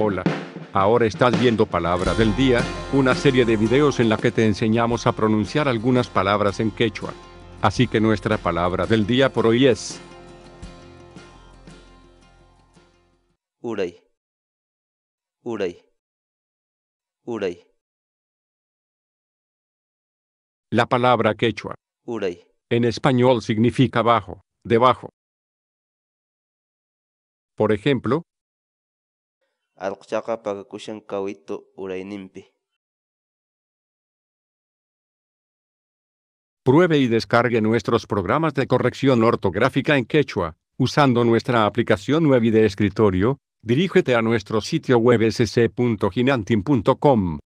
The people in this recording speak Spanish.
Hola. Ahora estás viendo Palabra del Día, una serie de videos en la que te enseñamos a pronunciar algunas palabras en quechua. Así que nuestra palabra del día por hoy es Uray, uray, uray, la palabra quechua. uray. En español significa bajo, debajo. Por ejemplo, Allqchaqa pagakushan kawito urayninpi. pruebe y descargue nuestros programas de corrección ortográfica en quechua, usando nuestra aplicación web y de escritorio. Dirígete a nuestro sitio web sc.ginantin.com.